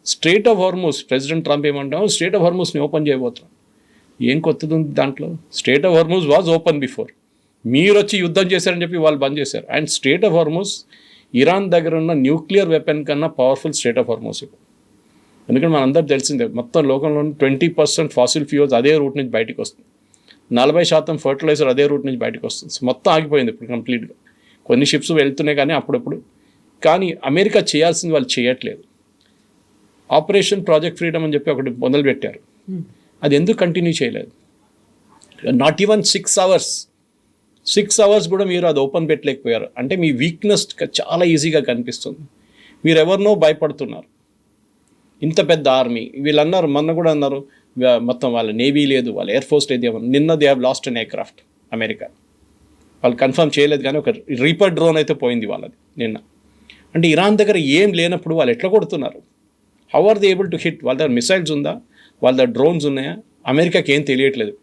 [SPEAKER 3] straight of Hormuz president Trump ఏమంటాం, స్ట్రేట్ ఆఫ్ హోర్ముజ్ని ఓపెన్ చేయబోతున్నాం. ఏం కొత్తది ఉంది దాంట్లో? Straight of Hormuz was open before. మీరు వచ్చి యుద్ధం చేశారని చెప్పి వాళ్ళు బంద్ చేశారు. And straight of Hormuz Iran దగ్గర ఉన్న న్యూక్లియర్ వెపన్ కన్నా పవర్ఫుల్ స్ట్రేట్ ఆఫ్ హార్మోస్. ఎందుకంటే మనందరూ తెలిసిందే, మొత్తం లోకంలోని 20% ఫాసిల్ ఫ్యూల్స్ అదే రూట్ నుంచి బయటకు వస్తుంది, 40% ఫర్టిలైజర్ అదే రూట్ నుంచి బయటకు వస్తుంది. సో మొత్తం ఆగిపోయింది ఇప్పుడు కంప్లీట్గా. కొన్ని షిప్స్ వెళ్తున్నాయి కానీ అప్పుడప్పుడు. కానీ అమెరికా చేయాల్సింది వాళ్ళు చేయట్లేదు. ఆపరేషన్ ప్రాజెక్ట్ ఫ్రీడమ్ అని చెప్పి ఒకటి మొదలుపెట్టారు, అది ఎందుకు కంటిన్యూ చేయలేదు? నాట్ ఈవెన్ 6 అవర్స్ కూడా మీరు అది ఓపెన్ పెట్టలేకపోయారు. అంటే మీ వీక్నెస్ చాలా ఈజీగా కనిపిస్తుంది. మీరు ఎవరినో భయపడుతున్నారు. ఇంత పెద్ద ఆర్మీ, వీళ్ళు అన్నారు, మొన్న కూడా అన్నారు మొత్తం వాళ్ళ నేవీ లేదు, వాళ్ళ ఎయిర్ ఫోర్స్ లేదు. నిన్న they have lost an aircraft America. వాళ్ళు కన్ఫర్మ్ చేయలేదు కానీ ఒక రీపర్ డ్రోన్ అయితే పోయింది వాళ్ళది నిన్న. అంటే ఇరాన్ దగ్గర ఏం లేనప్పుడు వాళ్ళు ఎట్లా కొడుతున్నారు? How are they able to hit? వాళ్ళ దగ్గర మిసైల్స్ ఉందా, వాళ్ళ దగ్గర డ్రోన్స్ ఉన్నాయా? అమెరికాకి ఏం తెలియట్లేదు.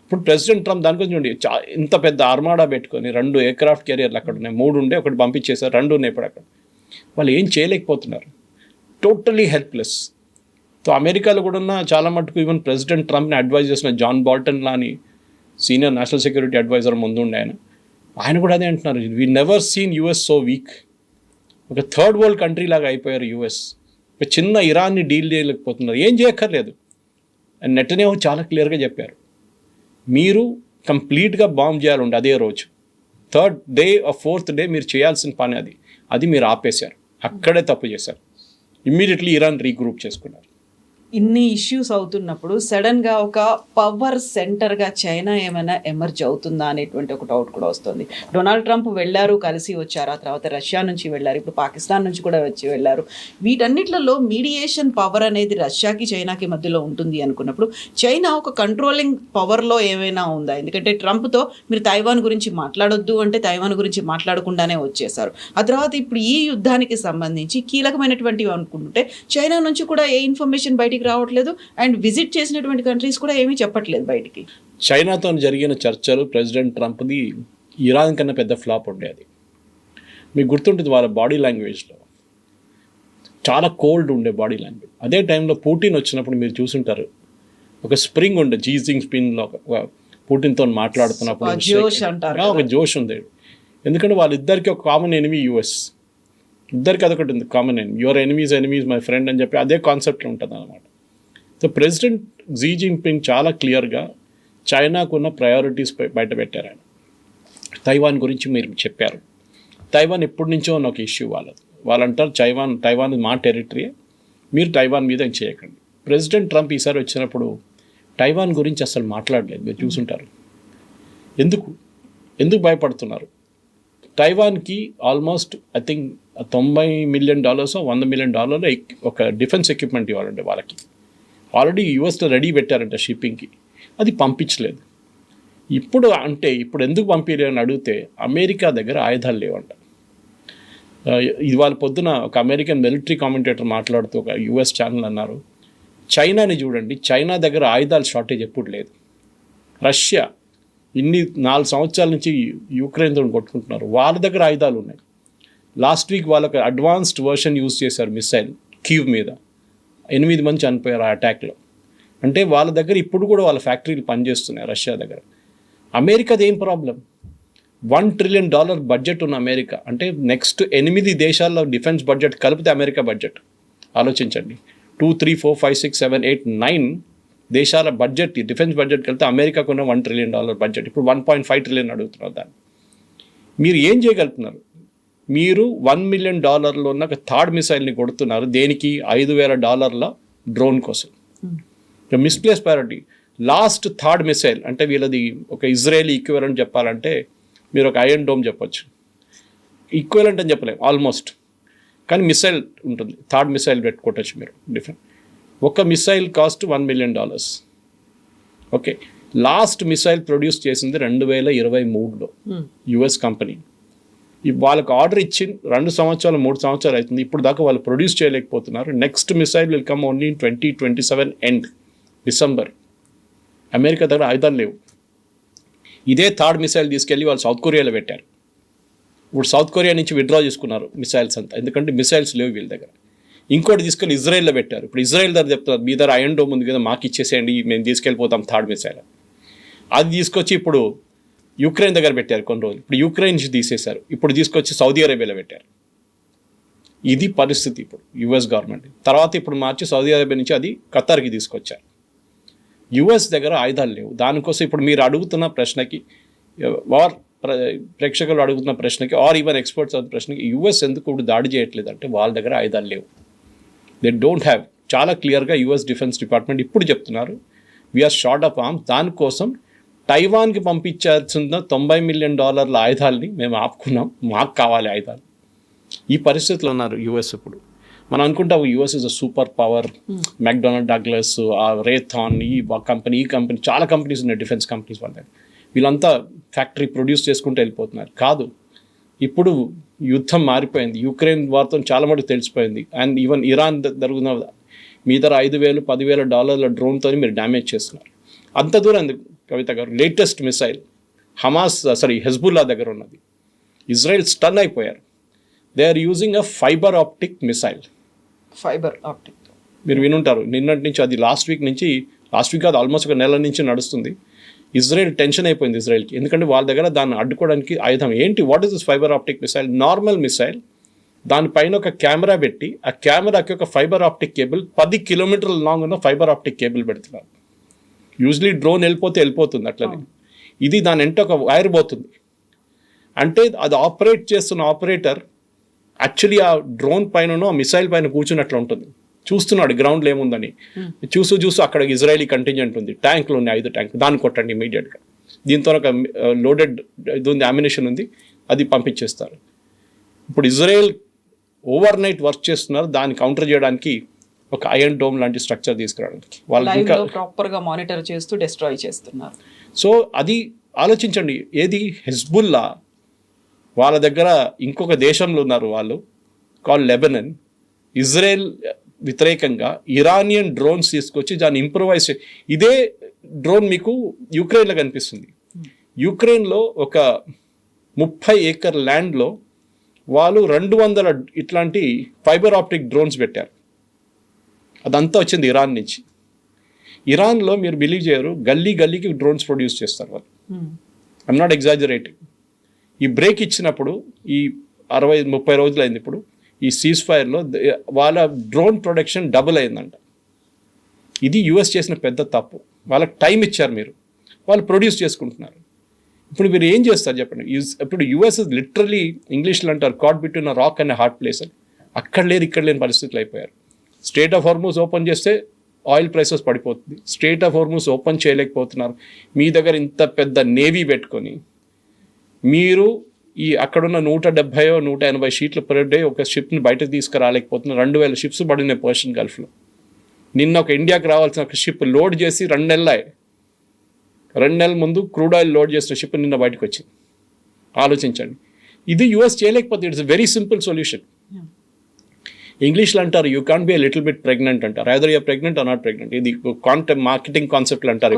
[SPEAKER 3] ఇప్పుడు ప్రెసిడెంట్ ట్రంప్ దానికోసం చూడండి, ఇంత పెద్ద ఆర్మాడా పెట్టుకొని 2 ఎయిర్క్రాఫ్ట్ క్యారియర్లు అక్కడ ఉన్నాయి, 3 ఉండే ఒకటి పంపించేశారు, 2 ఉన్నాయి ఇప్పుడు అక్కడ. వాళ్ళు ఏం చేయలేకపోతున్నారు, టోటలీ హెల్ప్లెస్. సో అమెరికాలో కూడా ఉన్న చాలా మటుకు ఈవెన్ ప్రెసిడెంట్ ట్రంప్ని అడ్వైజ్ చేసిన జాన్ బాల్టన్ లాని సీనియర్ నేషనల్ సెక్యూరిటీ అడ్వైజర్ ముందుండే ఆయన కూడా అదే అంటున్నారు, we never seen US so weak. ఒక థర్డ్ వరల్డ్ కంట్రీ లాగా అయిపోయారు యూఎస్. ఒక చిన్న ఇరాన్ని డీల్ చేయలేకపోతున్నారు, ఏం చేయక్కర్లేదు. అండ్ నెటన్యాహు చాలా క్లియర్గా చెప్పారు, మీరు కంప్లీట్గా బాంబ్ చేయాలండి అదే రోజు, 3rd day or 4th day మీరు చేయాల్సిన పని అది మీరు ఆపేశారు. అక్కడే తప్పు చేశారు. ఇమ్మీడియట్లీ ఇరాన్ రీగ్రూప్ చేసుకున్నారు.
[SPEAKER 2] ఇన్ని ఇష్యూస్ అవుతున్నప్పుడు సడన్గా ఒక పవర్ సెంటర్గా చైనా ఏమైనా ఎమర్జ్ అవుతుందా అనేటువంటి ఒక డౌట్ కూడా వస్తుంది. డొనాల్డ్ ట్రంప్ వెళ్ళారు, కలిసి వచ్చారు, ఆ తర్వాత రష్యా నుంచి వెళ్ళారు, ఇప్పుడు పాకిస్తాన్ నుంచి కూడా వెళ్ళారు. వీటన్నిట్లలో మీడియేషన్ పవర్ అనేది రష్యాకి చైనాకి మధ్యలో ఉంటుంది అనుకున్నప్పుడు చైనా ఒక కంట్రోలింగ్ పవర్లో ఏమైనా ఉందా? ఎందుకంటే ట్రంప్తో మీరు తైవాన్ గురించి మాట్లాడొద్దు అంటే తైవాన్ గురించి మాట్లాడకుండానే వచ్చేసారు. ఆ తర్వాత ఇప్పుడు ఈ యుద్ధానికి సంబంధించి కీలకమైనటువంటివి అనుకుంటుంటే చైనా నుంచి కూడా ఏ ఇన్ఫర్మేషన్ బయటికి రావట్లేదు, అండ్ విజిట్ చేసినటువంటి కంట్రీస్ కూడా ఏమీ చెప్పట్లేదు బయటికి.
[SPEAKER 3] చైనాతో జరిగిన చర్చలు ప్రెసిడెంట్ ట్రంప్ది ఇరాన్ కన్నా పెద్ద ఫ్లాప్ ఉండేది. మీకు గుర్తుంటుంది వాళ్ళ బాడీ లాంగ్వేజ్లో చాలా కోల్డ్ ఉండే బాడీ లాంగ్వేజ్. అదే టైంలో పుటిన్ వచ్చినప్పుడు మీరు చూసుంటారు, ఒక స్ప్రింగ్ ఉండే జీజింగ్ స్పిన్లో పుటిన్తో మాట్లాడుతున్నప్పుడు ఒక జోష్ ఉంది. ఎందుకంటే వాళ్ళిద్దరికి ఒక కామన్ ఎనిమీ యుఎస్, ఇద్దరికి అదొకటి ఉంది common enemy, your enemies my friend అని చెప్పి అదే కాన్సెప్ట్లో ఉంటుంది అనమాట. సో ప్రెసిడెంట్ జీ జిన్పింగ్ చాలా క్లియర్గా చైనాకున్న ప్రయారిటీస్ బయట పెట్టారు. ఆయన తైవాన్ గురించి మీరు చెప్పారు. తైవాన్ ఎప్పటి నుంచో ఉన్న ఒక ఇష్యూ వాళ్ళంటారు తైవాన్ మా టెరిటరీయే, మీరు తైవాన్ మీద ఏం చేయకండి. ప్రెసిడెంట్ ట్రంప్ ఈసారి వచ్చినప్పుడు తైవాన్ గురించి అసలు మాట్లాడలేదు. మీరు చూసుంటారు. ఎందుకు భయపడుతున్నారు? తైవాన్కి almost I think $90 million or $100 million ఒక డిఫెన్స్ ఎక్విప్మెంట్ ఇవ్వాలంటే వాళ్ళకి. ఆల్రెడీ యూఎస్లో రెడీ పెట్టారంట షిప్పింగ్కి, అది పంపించలేదు. ఇప్పుడు ఎందుకు పంపించలేదని అడిగితే అమెరికా దగ్గర ఆయుధాలు లేవంట. ఇవాళ పొద్దున ఒక అమెరికన్ మిలిటరీ కామెంటేటర్ మాట్లాడుతూ ఒక యూఎస్ ఛానల్ అన్నారు, చైనాని చూడండి, చైనా దగ్గర ఆయుధాల షార్టేజ్ ఎప్పుడు లేదు. రష్యా 4 సంవత్సరాల నుంచి యుక్రెయిన్తో కొట్టుకుంటున్నారు, వాళ్ళ దగ్గర ఆయుధాలు ఉన్నాయి. లాస్ట్ వీక్ వాళ్ళకి అడ్వాన్స్డ్ వర్షన్ యూజ్ చేశారు మిసైల్ కీవ్ మీద, 8 మంది చనిపోయారు ఆ అటాక్లో. అంటే వాళ్ళ దగ్గర ఇప్పుడు కూడా వాళ్ళ ఫ్యాక్టరీలు పనిచేస్తున్నాయి రష్యా దగ్గర. అమెరికాది ఏం ప్రాబ్లం? $1 trillion బడ్జెట్ ఉన్న అమెరికా, అంటే నెక్స్ట్ 8 దేశాల్లో డిఫెన్స్ బడ్జెట్ కలిపితే అమెరికా బడ్జెట్ ఆలోచించండి. 2, 3, 4, 5, 6, 7, 8, 9 దేశాల బడ్జెట్, డిఫెన్స్ బడ్జెట్ కలిపితే అమెరికాకు ఉన్న $1 trillion బడ్జెట్. ఇప్పుడు 1.5 trillion అడుగుతున్నారు దాన్ని. మీరు ఏం చేయగలుగుతున్నారు? మీరు $1 million ఉన్న ఒక థర్డ్ మిసైల్ని కొడుతున్నారు. దేనికి? $5,000 డ్రోన్ కోసం. Misplace priority. Last third missile అంటే వీళ్ళది ఒక ఇజ్రాయేలీ ఈక్వివలెంట్ చెప్పాలంటే మీరు ఒక ఐరన్ డోమ్ చెప్పొచ్చు. ఈక్వివలెంట్ అని చెప్పలేము ఆల్మోస్ట్, కానీ మిసైల్ ఉంటుంది. థర్డ్ మిసైల్ పెట్టుకోవచ్చు మీరు డిఫరెంట్. ఒక missile cost $1 million. Okay, last missile produce చేసింది 2023లో యుఎస్ కంపెనీ. వాళ్ళకి ఆర్డర్ ఇచ్చి 2 సంవత్సరాలు 3 సంవత్సరాలు అవుతుంది, ఇప్పుడు దాకా వాళ్ళు ప్రొడ్యూస్ చేయలేకపోతున్నారు. Next missile will come only in 2027 end December. America దగ్గర ఆయుధాలు లేవు. ఇదే థర్డ్ మిసైల్ తీసుకెళ్ళి వాళ్ళు సౌత్ కొరియాలో పెట్టారు. ఇప్పుడు సౌత్ కొరియా నుంచి విత్డ్రా చేసుకున్నారు మిసైల్స్ అంతా, ఎందుకంటే మిసైల్స్ లేవు వీళ్ళ దగ్గర. ఇంకోటి తీసుకెళ్ళి ఇజ్రాయెల్లో పెట్టారు. ఇప్పుడు ఇజ్రాయెల్ దగ్గర చెప్తున్నారు, మీ దగ్గర ఐరన్ డోమ్ ఉంది కదా, మాకు ఇచ్చేసేయండి, మేము తీసుకెళ్ళిపోతాం థర్డ్ మిసైల్. అది తీసుకొచ్చి ఇప్పుడు యుక్రెయిన్ దగ్గర పెట్టారు కొన్ని రోజులు, ఇప్పుడు యుక్రెయిన్ నుంచి తీసేశారు, ఇప్పుడు తీసుకొచ్చి సౌదీ అరేబియాలో పెట్టారు. ఇది పరిస్థితి ఇప్పుడు యుఎస్ గవర్నమెంట్. తర్వాత ఇప్పుడు మార్చి సౌదీ అరేబియా నుంచి అది ఖతార్కి తీసుకొచ్చారు. యుఎస్ దగ్గర ఆయుధాలు లేవు. దానికోసం ఇప్పుడు మీరు అడుగుతున్న ప్రశ్నకి వార్ ప్రేక్షకులు అడుగుతున్న ప్రశ్నకి ఆర్ ఈవెన్ ఎక్స్పర్ట్స్ అనే ప్రశ్నకి యుఎస్ ఎందుకు ఇప్పుడు దాడి చేయట్లేదు అంటే వాళ్ళ దగ్గర ఆయుధాలు లేవు. They don't have. చాలా క్లియర్గా యుఎస్ డిఫెన్స్ డిపార్ట్మెంట్ ఇప్పుడు చెప్తున్నారు వీఆర్ షార్ట్ ఆఫ్ ఆర్మ్స్. దానికోసం తైవాన్కి పంపించాల్సిన $90 మిలియన్ ఆయుధాలని మేము ఆపుకున్నాం, మాకు కావాలి ఆయుధాలు. ఈ పరిస్థితుల్లో ఉన్నారు యుఎస్ ఇప్పుడు. మనం అనుకుంటాం US is a super power, McDonnell Douglas, Raytheon, ఈ కంపెనీ చాలా కంపెనీస్ ఉన్నాయి, డిఫెన్స్ కంపెనీస్ వాళ్ళ దగ్గర. వీళ్ళంతా ఫ్యాక్టరీ ప్రొడ్యూస్ చేసుకుంటూ వెళ్ళిపోతున్నారు. కాదు, ఇప్పుడు యుద్ధం మారిపోయింది. యుక్రెయిన్ వార్తో చాలా మటుకు తెలిసిపోయింది. అండ్ ఈవెన్ ఇరాన్ జరుగుతున్న మీ దగ్గర $5,000-10,000 డ్రోన్తో మీరు డ్యామేజ్ చేస్తున్నారు. అంత దూరం ఎందుకు కవిత గారు? లేటెస్ట్ మిసైల్ హెజ్బుల్లా దగ్గర ఉన్నది. ఇజ్రాయెల్ స్టన్ అయిపోయారు. They are using a fibre optic missile. మీరు వినుంటారు, నిన్నటి నుంచి అది లాస్ట్ వీక్ కాదు, ఆల్మోస్ట్ ఒక నెల నుంచి నడుస్తుంది. ఇజ్రాయెల్ టెన్షన్ అయిపోయింది ఇజ్రాయెల్కి, ఎందుకంటే వాళ్ళ దగ్గర దాన్ని అడ్డుకోవడానికి ఆయుధం ఏంటి? What is this fibre optic missile? Normal missile, దానిపైన ఒక కెమెరా పెట్టి ఆ కెమెరాకి ఒక ఫైబర్ ఆప్టిక్ కేబుల్ 10 కిలోమీటర్ల లాంగ్ ఉన్న ఫైబర్ ఆప్టిక్ కేబుల్ పెడుతున్నారు. యూజువలీ డ్రోన్ వెళ్ళిపోతుంది అట్లనే. ఇది దాని వెంట ఒక వైర్ పోతుంది. అంటే అది ఆపరేట్ చేస్తున్న ఆపరేటర్ యాక్చువల్లీ ఆ డ్రోన్ పైన ఆ మిసైల్ పైన కూర్చున్నట్లు ఉంటుంది, చూస్తున్నాడు గ్రౌండ్లో ఏముందని. చూస్తూ అక్కడ ఇజ్రాయలీ కంటింజెంట్ ఉంది, ట్యాంకులు ఉన్నాయి, 5 ట్యాంక్, దాన్ని కొట్టండి ఇమీడియట్గా. దీంతో ఒక లోడెడ్ ఇది ఉంది, అమ్యునిషన్ ఉంది, అది పంపించేస్తారు. ఇప్పుడు ఇజ్రాయెల్ ఓవర్ నైట్ వర్క్ చేస్తున్నారు దాన్ని కౌంటర్ చేయడానికి, ఒక ఐరన్ డోమ్ లాంటి స్ట్రక్చర్ తీసుకురావడానికి. వాళ్ళు ఇంకా
[SPEAKER 2] ప్రాపర్గా మానిటర్ చేస్తూ డిస్ట్రాయ్ చేస్తున్నారు.
[SPEAKER 3] సో అది ఆలోచించండి. ఏది హెజ్బుల్లా, వాళ్ళ దగ్గర ఇంకొక దేశంలో ఉన్నారు వాళ్ళు, కాల్ లెబనన్. ఇజ్రాయెల్ వ్యతిరేకంగా ఇరానియన్ డ్రోన్స్ తీసుకొచ్చి దాన్ని ఇంప్రూవైజ్ ఇదే డ్రోన్ మీకు యుక్రెయిన్లో కనిపిస్తుంది. యుక్రెయిన్లో ఒక 30 ఏకర్ ల్యాండ్లో వాళ్ళు 200 ఇట్లాంటి ఫైబర్ ఆప్టిక్ డ్రోన్స్ పెట్టారు. అదంతా వచ్చింది ఇరాన్ నుంచి. ఇరాన్లో మీరు బిలీవ్ చేయరు, గల్లీకి డ్రోన్స్ ప్రొడ్యూస్ చేస్తారు వాళ్ళు. I'm not exaggerating. ఈ బ్రేక్ ఇచ్చినప్పుడు ఈ 60-30 రోజులు అయింది. ఇప్పుడు ఈ సీజ్ ఫైర్లో వాళ్ళ డ్రోన్ ప్రొడక్షన్ డబుల్ అయిందంట. ఇది యుఎస్ చేసిన పెద్ద తప్పు. వాళ్ళకి టైం ఇచ్చారు మీరు, వాళ్ళు ప్రొడ్యూస్ చేసుకుంటున్నారు. ఇప్పుడు మీరు ఏం చేస్తారు చెప్పండి? ఇప్పుడు యుఎస్ లిటరలీ ఇంగ్లీష్లో అంటారు caught between a rock and hard place అని. అక్కడ లేని పరిస్థితులు అయిపోయారు. స్ట్రెయిట్ ఆఫ్ హార్మూజ్ ఓపెన్ చేస్తే ఆయిల్ ప్రైసెస్ పడిపోతుంది. స్ట్రెయిట్ ఆఫ్ హార్మూజ్ ఓపెన్ చేయలేకపోతున్నారు. మీ దగ్గర ఇంత పెద్ద నేవీ పెట్టుకొని మీరు ఈ అక్కడున్న 170-180 షీట్లు పర్ డే ఒక షిప్ని బయటకు తీసుకురాలేకపోతున్నారు. 2,000 షిప్స్ పడినాయి పర్షియన్ గల్ఫ్లో. నిన్న ఒక ఇండియాకి రావాల్సిన ఒక షిప్ లోడ్ చేసి 2 నెలల ముందు క్రూడ్ ఆయిల్ లోడ్ చేసిన షిప్ నిన్న బయటకు వచ్చింది. ఆలోచించండి. ఇది యుఎస్ చేయలేకపోతే ఇట్స్ వెరీ సింపుల్ సొల్యూషన్. ఇంగ్లీష్లో అంటారు you can't be little bit pregnant అంటారు. Either you're pregnant or not pregnant. ఇది మార్కెటింగ్ కాన్సెప్ట్లు అంటారు.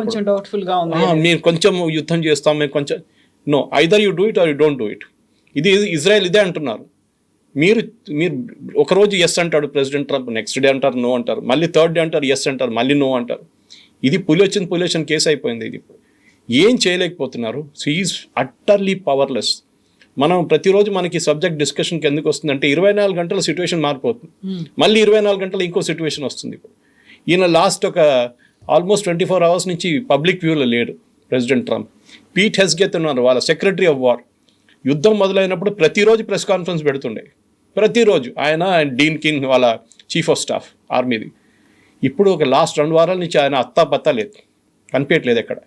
[SPEAKER 3] మీరు కొంచెం యుద్ధం చేస్తాం, మేము కొంచెం no, either you do it or you don't do it. ఇది ఇజ్రాయెల్ ఇదే అంటున్నారు. మీరు ఒకరోజు ఎస్ అంటాడు ప్రెసిడెంట్ ట్రంప్, నెక్స్ట్ డే అంటారు నో అంటారు, మళ్ళీ థర్డ్ డే అంటారు ఎస్ అంటారు, మళ్ళీ నో అంటారు. ఇది పులి వచ్చిన కేసు అయిపోయింది. ఇది ఇప్పుడు ఏం చేయలేకపోతున్నారు. So is utterly powerless. మనం ప్రతిరోజు మనకి సబ్జెక్ట్ డిస్కషన్కి ఎందుకు వస్తుందంటే 24 గంటల సిచ్యువేషన్ మారిపోతుంది, మళ్ళీ 24 గంటలు ఇంకో సిచ్యువేషన్ వస్తుంది. ఇప్పుడు ఈయన లాస్ట్ ఒక ఆల్మోస్ట్ 24 అవర్స్ నుంచి పబ్లిక్ వ్యూలో లేడు ప్రెసిడెంట్ ట్రంప్. పీట్ హెస్గెత్ ఉన్నారు, వాళ్ళ సెక్రటరీ ఆఫ్ వార్. యుద్ధం మొదలైనప్పుడు ప్రతిరోజు ప్రెస్ కాన్ఫరెన్స్ పెడుతుండే, ప్రతిరోజు ఆయన అండ్ డీన్ కిన్ వాళ్ళ చీఫ్ ఆఫ్ స్టాఫ్ ఆర్మీది. ఇప్పుడు ఒక లాస్ట్ 2 వారాల నుంచి ఆయన అత్తా లేదు, కనిపించట్లేదు ఎక్కడ.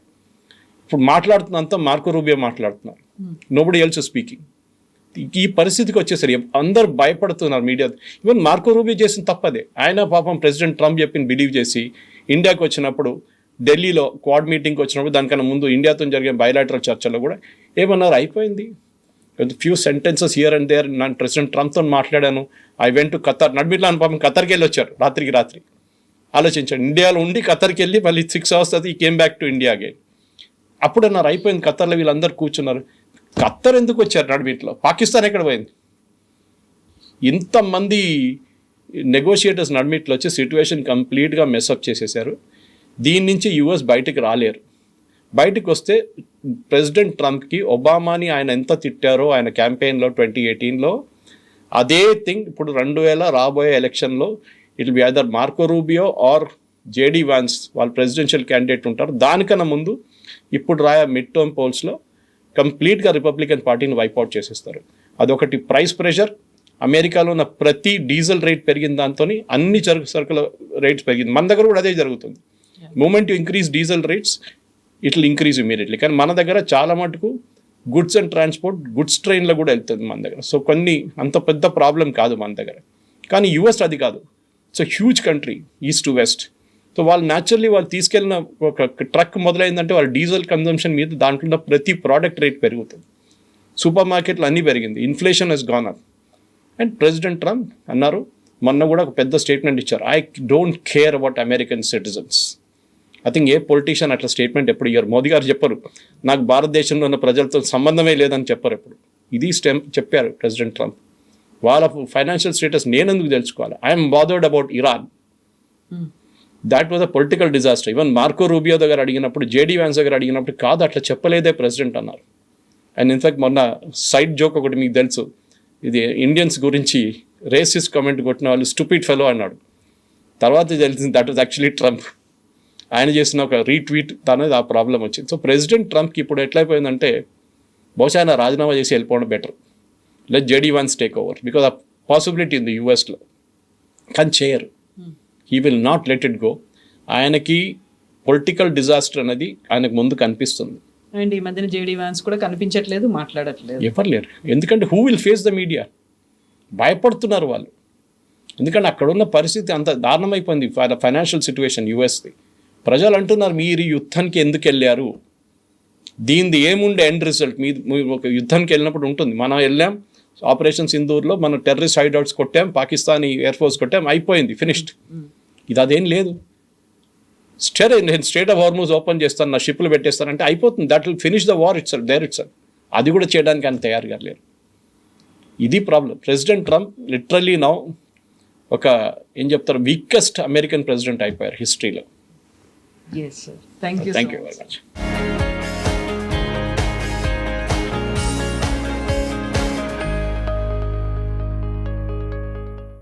[SPEAKER 3] ఇప్పుడు మాట్లాడుతున్నంత మార్కో రూబియో మాట్లాడుతున్నారు, నోబడి ఎల్స్ స్పీకింగ్. ఈ పరిస్థితికి వచ్చేసరి అందరు భయపడుతున్నారు మీడియా. ఈవెన్ మార్కో రూబియో చేసిన తప్పదే. ఆయన పాపం ప్రెసిడెంట్ ట్రంప్ చెప్పిన బిలీవ్ చేసి ఇండియాకి వచ్చినప్పుడు, ఢిల్లీలో క్వాడ్ మీటింగ్కి వచ్చినప్పుడు, దానికన్నా ముందు ఇండియాతో జరిగిన బయలాటరల్ చర్చల్లో కూడా ఏమన్నారు, అయిపోయింది. Few sentences here and there. నేను ప్రెసిడెంట్ ట్రంప్తో మాట్లాడాను, ఐ వెంట్ టు ఖతర్. నడిమిట్లో ఆయన పాపం ఖతర్కి వెళ్ళి వచ్చారు రాత్రి. ఆలోచించండి, ఇండియాలో ఉండి ఖతర్కి వెళ్ళి మళ్ళీ 6 hours తర్వాత ఈ came back to India again. అప్పుడు అన్నారు అయిపోయింది ఖతర్లో, వీళ్ళందరూ కూర్చున్నారు. ఖతర్ ఎందుకు వచ్చారు నడిమిట్లో? పాకిస్తాన్ ఎక్కడ పోయింది? ఇంతమంది నెగోషియేటర్స్ నడిమిట్లో వచ్చి సిచ్యువేషన్ కంప్లీట్గా మెస్అప్ చేసేసారు. దీని నుంచి యుఎస్ బయటకు రాలేరు. బయటకు వస్తే ప్రెసిడెంట్ ట్రంప్కి ఒబామాని ఆయన ఎంత తిట్టారో ఆయన క్యాంపెయిన్లో 2018లో అదే థింగ్ ఇప్పుడు 2000 రాబోయే ఎలక్షన్లో it will be either Marco Rubio or JD Vance వాళ్ళు ప్రెసిడెన్షియల్ క్యాండిడేట్ ఉంటారు. దానికన్నా ముందు ఇప్పుడు మిడ్ టర్మ్ పోల్స్లో కంప్లీట్గా రిపబ్లికన్ పార్టీని వైప్అవుట్ చేసేస్తారు. అదొకటి ప్రైస్ ప్రెషర్, అమెరికాలో ఉన్న ప్రతి డీజిల్ రేట్ పెరిగిన దాంతో అన్ని సరుకుల రేట్స్ పెరిగింది. మన దగ్గర కూడా అదే జరుగుతుంది. Moment you increase diesel rates it will increase immediately. కానీ మన దగ్గర చాలా మటుకు గుడ్స్ అండ్ ట్రాన్స్పోర్ట్ గుడ్స్ ట్రైన్లో కూడా వెళ్తుంది మన దగ్గర. సో కొన్ని అంత పెద్ద ప్రాబ్లం కాదు మన దగ్గర. కానీ యుఎస్ అది కాదు. It's huge country east to west. So వాళ్ళు న్యాచురల్లీ వాళ్ళు తీసుకెళ్ళిన ఒక ట్రక్ మొదలైందంటే వాళ్ళ డీజిల్ కన్జంప్షన్ మీద దాంట్లో ఉన్న ప్రతి ప్రోడక్ట్ రేట్ పెరుగుతుంది. సూపర్ మార్కెట్లు అన్నీ పెరిగింది. Inflation has gone up. And president Trump అన్నారు, మొన్న కూడా ఒక పెద్ద స్టేట్మెంట్ ఇచ్చారు, I don't care about American citizens. I think a politician అట్లా స్టేట్మెంట్ ఎప్పుడు ఇయ్యారు. మోదీ గారు చెప్పరు నాకు భారతదేశంలో ఉన్న ప్రజలతో సంబంధమే లేదని చెప్పరు ఎప్పుడు. ఇది చెప్పారు ప్రెసిడెంట్ ట్రంప్. వాళ్ళ ఫైనాన్షియల్ స్టేటస్ నేనెందుకు తెలుసుకోవాలి? I'm bothered about Iran. That was a political disaster. Even Marco Rubio దగ్గర అడిగినప్పుడు, జేడీ వ్యాన్స్ దగ్గర అడిగినప్పుడు కాదు అట్లా చెప్పలేదే ప్రెసిడెంట్ అన్నారు. అండ్ ఇన్ఫాక్ట్ మొన్న సైడ్ జోక్ ఒకటి మీకు తెలుసు, ఇది ఇండియన్స్ గురించి రేసిస్ట్ కామెంట్ కొట్టిన వాళ్ళు స్టూపిడ్ ఫెలో అన్నాడు. తర్వాత తెలిసింది దట్ వాజ్ యాక్చువల్లీ ట్రంప్. ఆయన చేసిన ఒక రీట్వీట్ అనేది ఆ ప్రాబ్లం వచ్చింది. సో ప్రెసిడెంట్ ట్రంప్కి ఇప్పుడు ఎట్లయిపోయిందంటే బహుశా ఆయన రాజీనామా చేసి వెళ్ళిపోవడం better. Let JD Vance take over because ఆ పాసిబిలిటీ ఉంది యూఎస్లో. కానీ చేయరు. He will not let it go. ఆయనకి పొలిటికల్ డిజాస్టర్ అనేది ఆయనకు ముందు కనిపిస్తుంది.
[SPEAKER 2] అండ్ ఈ మధ్యన జేడీ వాన్స్ కూడా కనిపించట్లేదు, మాట్లాడట్లేదు.
[SPEAKER 3] ఎవరు లేరు. ఎందుకంటే who will face the media? భయపడుతున్నారు వాళ్ళు. ఎందుకంటే అక్కడ ఉన్న పరిస్థితి అంత దారుణమైపోయింది, ఫైనాన్షియల్ సిచ్యువేషన్ యూఎస్ది. ప్రజలు అంటున్నారు మీరు యుద్ధానికి ఎందుకు వెళ్ళారు, దీనిది ఏముండే ఎండ్ రిజల్ట్. మీరు ఒక యుద్ధానికి వెళ్ళినప్పుడు ఉంటుంది, మనం వెళ్ళాం ఆపరేషన్ సింధూర్లో మన టెర్రరిస్ట్ హైడౌట్స్ కొట్టాం, పాకిస్తానీ ఎయిర్ ఫోర్స్ కొట్టాం, అయిపోయింది, ఫినిష్డ్. ఇది అదేం లేదు. నేను స్ట్రేట్ ఆఫ్ హార్మూజ్ ఓపెన్ చేస్తాను, నా షిప్లు పెట్టేస్తానంటే అయిపోతుంది. That will finish the war it's there it's. అది కూడా చేయడానికి ఆయన తయారుగా లేరు. ఇది problem. President Trump literally now ఒక ఏం చెప్తారు వీకెస్ట్ అమెరికన్ ప్రెసిడెంట్ అయిపోయారు హిస్టరీలో.
[SPEAKER 2] Yes, sir. Thank you
[SPEAKER 3] Thank you
[SPEAKER 2] so
[SPEAKER 3] very
[SPEAKER 2] much.
[SPEAKER 3] much.